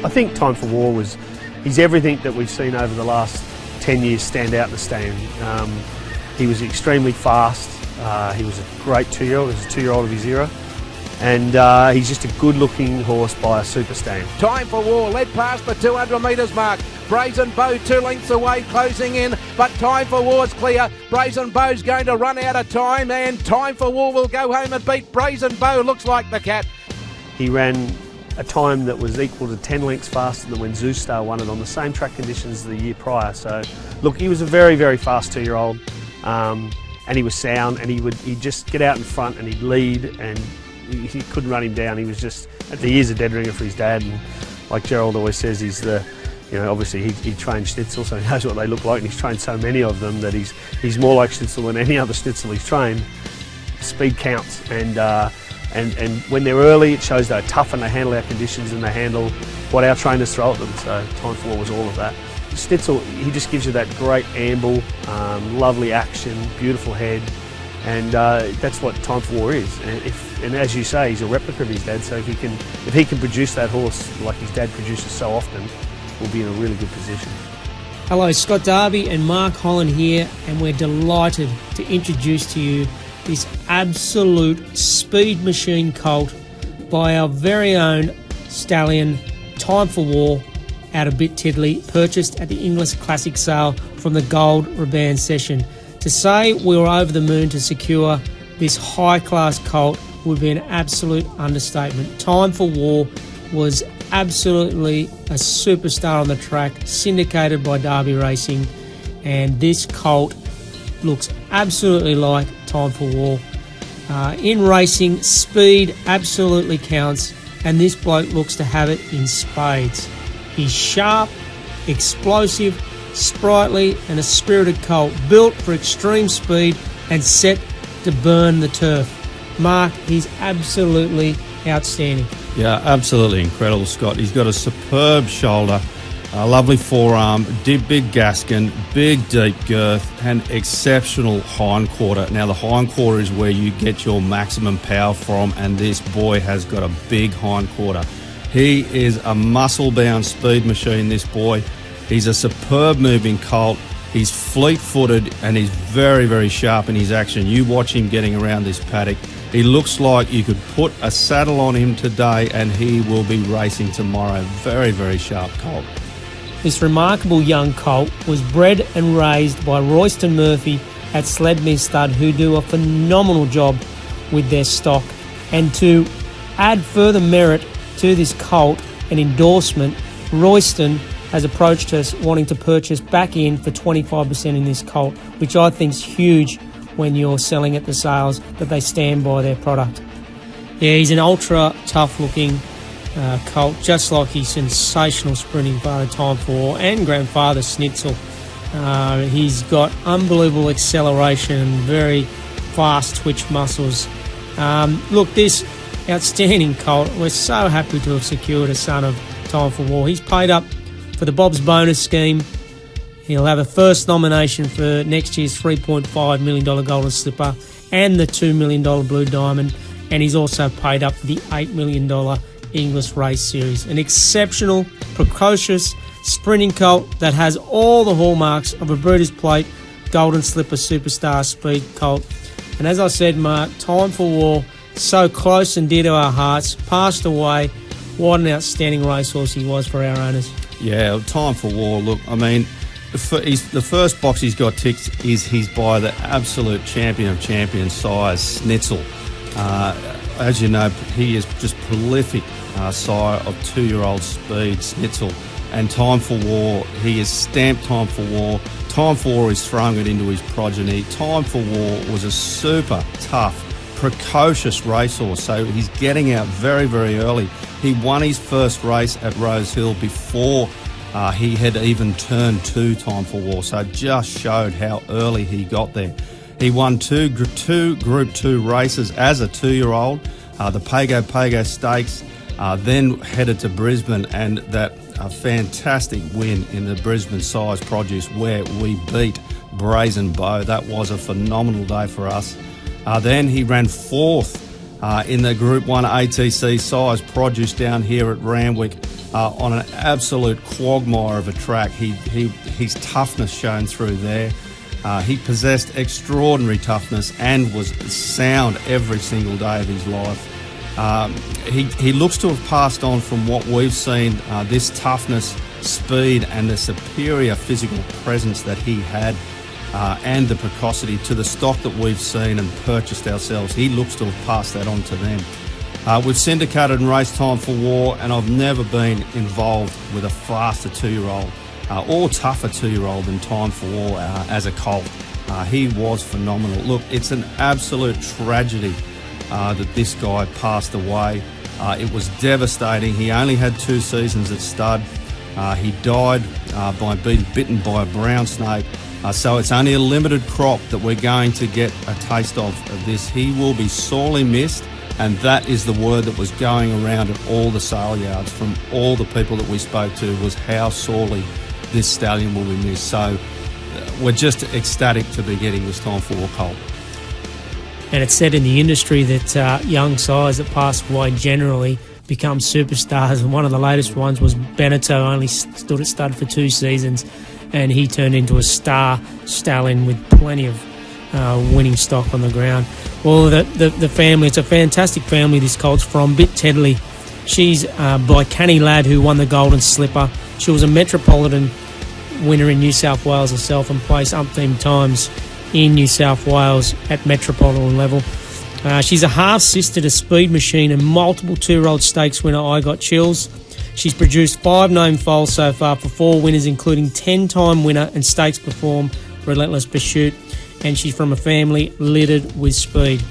I think Time for War he's everything that we've seen over the last 10 years stand out in the stand. He was extremely fast, he was a great two-year-old, he was a two-year-old of his era, and he's just a good-looking horse by a super stand. Time for War led past the 200 metres mark. Brazen Bow 2 lengths away, closing in, but Time for War's clear. Brazen Bow's going to run out of time, and Time for War will go home and beat Brazen Bow. Looks like the cat. He ran a time that was equal to 10 lengths faster than when Zeus Star won it on the same track conditions the year prior. So, look, he was a very, very fast two-year-old, and he was sound, and he'd just get out in front and he'd lead, and he couldn't run him down. He was just, he is a dead ringer for his dad, and like Gerald always says, he's the, you know, obviously he trained Schnitzel, so he knows what they look like, and he's trained so many of them that he's more like Schnitzel than any other Schnitzel he's trained. Speed counts, and when they're early, it shows they're tough and they handle our conditions and they handle what our trainers throw at them. So Time for War was all of that. Schnitzel, he just gives you that great amble, lovely action, beautiful head, and that's what Time for War is. And as you say, he's a replica of his dad. So if he can produce that horse like his dad produces so often, we'll be in a really good position. Hello, Scott Darby and Mark Holland here, and we're delighted to introduce to you this absolute speed machine colt by our very own stallion, Time for War, out of Bit Tiddly, purchased at the English Classic sale from the Gold Raban session. To say we were over the moon to secure this high-class colt would be an absolute understatement. Time for War was absolutely a superstar on the track, syndicated by Derby Racing, and this colt looks absolutely like Time for War. In racing, speed absolutely counts, and this bloke looks to have it in spades. He's sharp, explosive, sprightly, and a spirited colt, built for extreme speed and set to burn the turf. Mark, he's absolutely outstanding. Yeah, absolutely incredible, Scott. He's got a superb shoulder, a lovely forearm, big gaskin, big deep girth, and exceptional hindquarter. Now, the hindquarter is where you get your maximum power from, and this boy has got a big hindquarter. He is a muscle-bound speed machine, this boy. He's a superb moving colt. He's fleet-footed, and he's very, very sharp in his action. You watch him getting around this paddock. He looks like you could put a saddle on him today and he will be racing tomorrow. Very, very sharp colt. This remarkable young colt was bred and raised by Royston Murphy at Sledmere Stud, who do a phenomenal job with their stock. And to add further merit to this colt, an endorsement, Royston has approached us wanting to purchase back in for 25% in this colt, which I think is huge when you're selling at the sales, that they stand by their product. Yeah, he's an ultra tough looking colt, just like his sensational sprinting father Time for War and grandfather Schnitzel. He's got unbelievable acceleration and very fast twitch muscles. Look, this outstanding colt, we're so happy to have secured a son of Time for War. He's paid up for the Bob's bonus scheme. He'll have a first nomination for next year's $3.5 million Golden Slipper and the $2 million Blue Diamond, and he's also paid up for the $8 million English Race Series. An exceptional, precocious sprinting colt that has all the hallmarks of a Breeders' Plate Golden Slipper Superstar Speed colt. And as I said, Mark, Time for War, so close and dear to our hearts, passed away. What an outstanding racehorse he was for our owners. Yeah, Time for War, look, I mean, the first box he's got ticked is he's by the absolute champion of champions size, Schnitzel. As you know, he is just prolific sire of two-year-old speed, Schnitzel. And Time for War, he has stamped Time for War. Time for War is throwing it into his progeny. Time for War was a super tough, precocious racehorse, so he's getting out very, very early. He won his first race at Rose Hill before he had even turned to Time for War, so it just showed how early he got there. He won two Group 2 races as a two-year-old, the Pago Stakes, then headed to Brisbane, and that fantastic win in the Brisbane Size Produce where we beat Brazen Bow. That was a phenomenal day for us. Then he ran 4th in the Group 1 ATC size produce down here at Randwick on an absolute quagmire of a track. His toughness shone through there. He possessed extraordinary toughness and was sound every single day of his life. He looks to have passed on from what we've seen, this toughness, speed and the superior physical presence that he had, and the precocity to the stock that we've seen and purchased ourselves. He looks to have passed that on to them. We've syndicated and raced Time for War, and I've never been involved with a faster 2-year-old or tougher 2-year-old than Time for War as a colt. He was phenomenal. Look, it's an absolute tragedy that this guy passed away. It was devastating. He only had 2 seasons at stud. He died by being bitten by a brown snake. So it's only a limited crop that we're going to get a taste of this. He will be sorely missed, and that is the word that was going around at all the sale yards from all the people that we spoke to, was how sorely this stallion will be missed. So we're just ecstatic to be getting this Time for War colt. And it's said in the industry that young sires that pass away generally become superstars, and one of the latest ones was Beneteau, only stood at stud for 2 seasons, and he turned into a star stallion with plenty of winning stock on the ground. Well, the family, it's a fantastic family this colt's from. Bit Tiddly, she's by Canny Ladd, who won the Golden Slipper. She was a Metropolitan winner in New South Wales herself and placed umpteen times in New South Wales at Metropolitan level. She's a half-sister to Speed Machine and multiple 2-year-old stakes winner I Got Chills. She's produced 5 known foals so far for 4 winners, including 10-time winner and stakes perform Relentless Pursuit, and she's from a family littered with speed.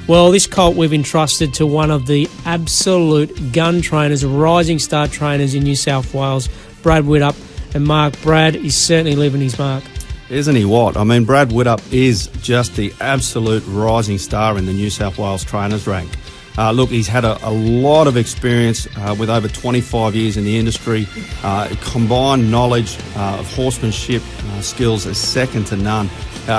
Well, this colt we've entrusted to one of the absolute gun trainers, rising star trainers in New South Wales, Brad Widdop. And Mark, Brad is certainly leaving his mark. Isn't he what? I mean, Brad Widdop is just the absolute rising star in the New South Wales trainers rank. Look, he's had a lot of experience with over 25 years in the industry. Combined knowledge of horsemanship skills is second to none.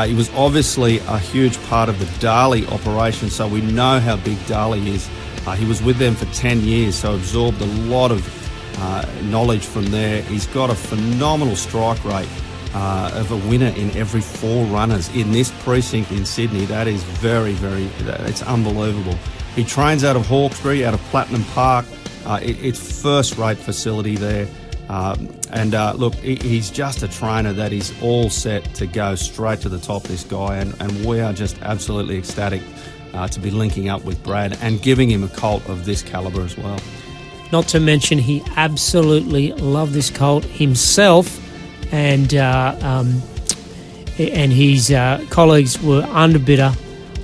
He was obviously a huge part of the Darley operation, so we know how big Darley is. He was with them for 10 years, so absorbed a lot of knowledge from there. He's got a phenomenal strike rate of a winner in every 4 runners in this precinct in Sydney. That is it's unbelievable. He trains out of Hawkesbury, out of Platinum Park. It's first-rate facility there. Look, he's just a trainer that is all set to go straight to the top, this guy, and we are just absolutely ecstatic to be linking up with Brad and giving him a colt of this calibre as well. Not to mention he absolutely loved this colt himself, and his colleagues were underbidder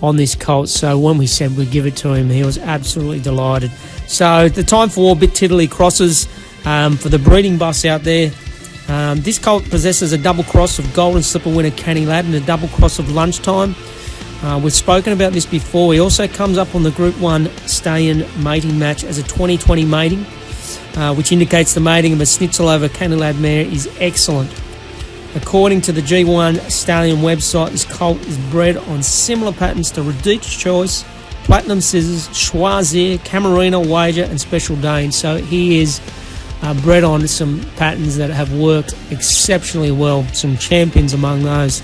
on this colt, so when we said we'd give it to him, he was absolutely delighted. So the Time for War Bit Tiddly crosses for the breeding bus out there. This colt possesses a double cross of Golden Slipper winner Canny Ladd and a double cross of Lunchtime. We've spoken about this before. He also comes up on the Group 1 Stallion mating match as a 2020 mating, which indicates the mating of a Schnitzel over Canny Ladd mare is excellent. According to the G1 Stallion website, this colt is bred on similar patterns to Redoute's Choice, Platinum Scissors, Choisir, Camarina, Wager and Special Dane. So he is bred on some patterns that have worked exceptionally well, some champions among those.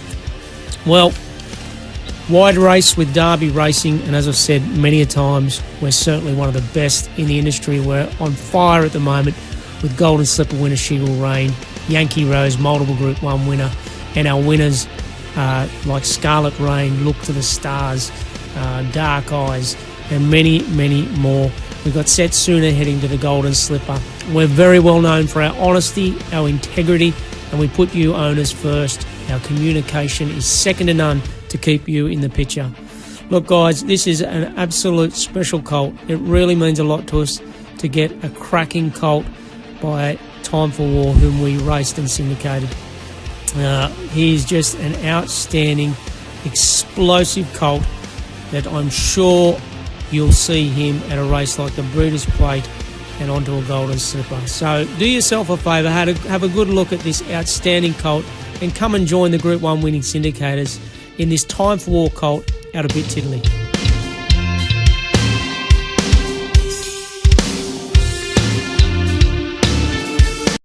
Well, wide race with Derby Racing, and as I've said many a times, we're certainly one of the best in the industry. We're on fire at the moment with Golden Slipper winner She Will Reign, Yankee Rose, multiple Group 1 winner, and our winners like Scarlet Rain, Look to the Stars, Dark Eyes, and many, many more. We've got Setsuna heading to the Golden Slipper. We're very well known for our honesty, our integrity, and we put you owners first. Our communication is second to none to keep you in the picture. Look, guys, this is an absolute special colt. It really means a lot to us to get a cracking colt by Time for War, whom we raced and syndicated. He is just an outstanding, explosive colt that I'm sure you'll see him at a race like the Breeders' Plate and onto a Golden Slipper. So do yourself a favour, have a good look at this outstanding colt and come and join the Group 1 winning syndicators in this Time for War colt out a bit, Tiddly.